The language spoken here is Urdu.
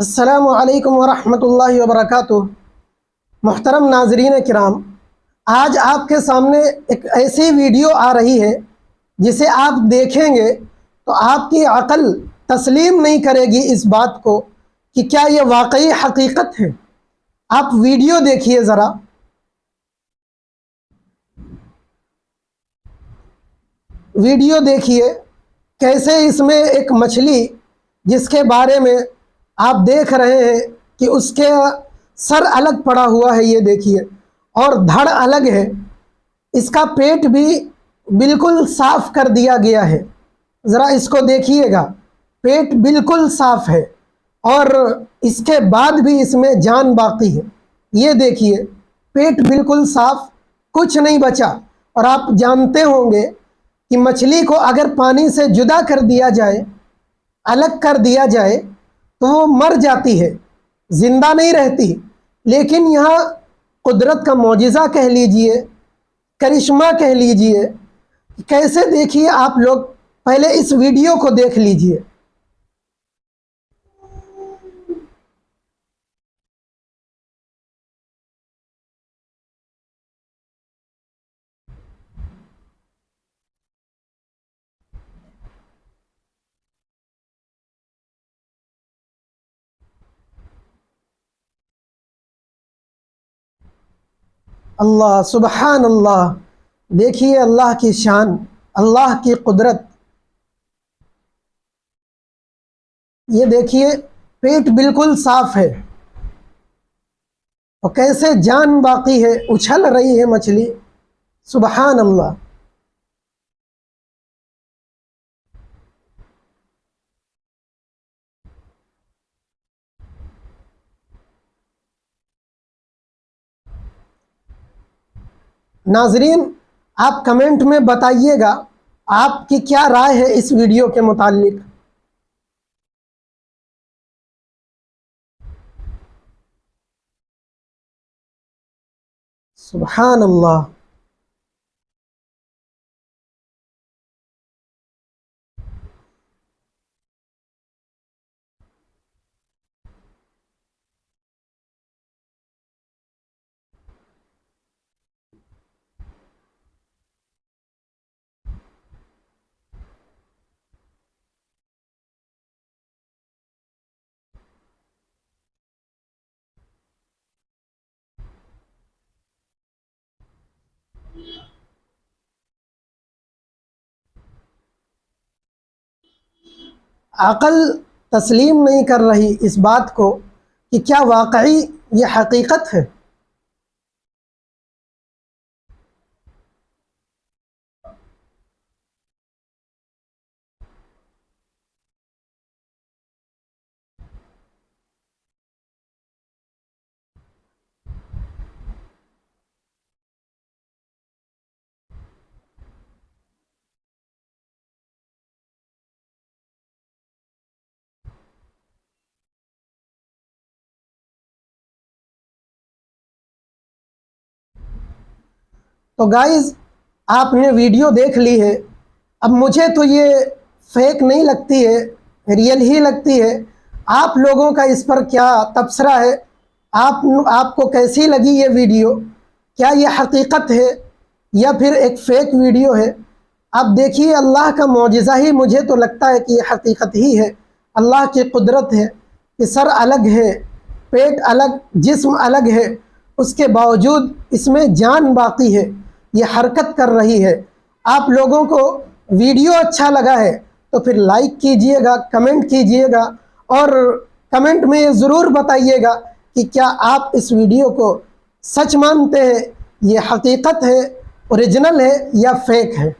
السلام علیکم ورحمۃ اللہ وبرکاتہ۔ محترم ناظرین کرام، آج آپ کے سامنے ایک ایسی ویڈیو آ رہی ہے جسے آپ دیکھیں گے تو آپ کی عقل تسلیم نہیں کرے گی اس بات کو کہ کیا یہ واقعی حقیقت ہے۔ آپ ویڈیو دیکھیے ذرا۔ ویڈیو دیکھیے کیسے اس میں ایک مچھلی جس کے بارے میں آپ دیکھ رہے ہیں کہ اس کے سر الگ پڑا ہوا ہے، یہ دیکھیے، اور دھڑ الگ ہے، اس کا پیٹ بھی بالکل صاف کر دیا گیا ہے۔ ذرا اس کو دیکھیے گا، پیٹ بالکل صاف ہے اور اس کے بعد بھی اس میں جان باقی ہے۔ یہ دیکھیے، پیٹ بالکل صاف، کچھ نہیں بچا۔ اور آپ جانتے ہوں گے کہ مچھلی کو اگر پانی سے جدا کر دیا جائے، الگ کر دیا جائے تو وہ مر جاتی ہے، زندہ نہیں رہتی۔ لیکن یہاں قدرت کا معجزہ کہہ لیجئے، کرشمہ کہہ لیجئے، کیسے دیکھیے آپ لوگ پہلے اس ویڈیو کو دیکھ لیجئے۔ اللہ سبحان اللہ، دیکھیے اللہ کی شان، اللہ کی قدرت۔ یہ دیکھیے پیٹ بالکل صاف ہے اور کیسے جان باقی ہے، اچھل رہی ہے مچھلی۔ سبحان اللہ۔ ناظرین، آپ کمنٹ میں بتائیے گا آپ کی کیا رائے ہے اس ویڈیو کے متعلق۔ سبحان اللہ۔ عقل تسلیم نہیں کر رہی اس بات کو کہ کیا واقعی یہ حقیقت ہے۔ تو گائز، آپ نے ویڈیو دیکھ لی ہے۔ اب مجھے تو یہ فیک نہیں لگتی ہے، ریئل ہی لگتی ہے۔ آپ لوگوں کا اس پر کیا تبصرہ ہے؟ آپ کو کیسی لگی یہ ویڈیو؟ کیا یہ حقیقت ہے یا پھر ایک فیک ویڈیو ہے؟ آپ دیکھیے، اللہ کا معجزہ ہی مجھے تو لگتا ہے کہ یہ حقیقت ہی ہے۔ اللہ کی قدرت ہے کہ سر الگ ہے، پیٹ الگ، جسم الگ ہے، اس کے باوجود اس میں جان باقی ہے، یہ حرکت کر رہی ہے۔ آپ لوگوں کو ویڈیو اچھا لگا ہے تو پھر لائک کیجئے گا، کمنٹ کیجئے گا، اور کمنٹ میں یہ ضرور بتائیے گا کہ کیا آپ اس ویڈیو کو سچ مانتے ہیں، یہ حقیقت ہے، اوریجنل ہے یا فیک ہے۔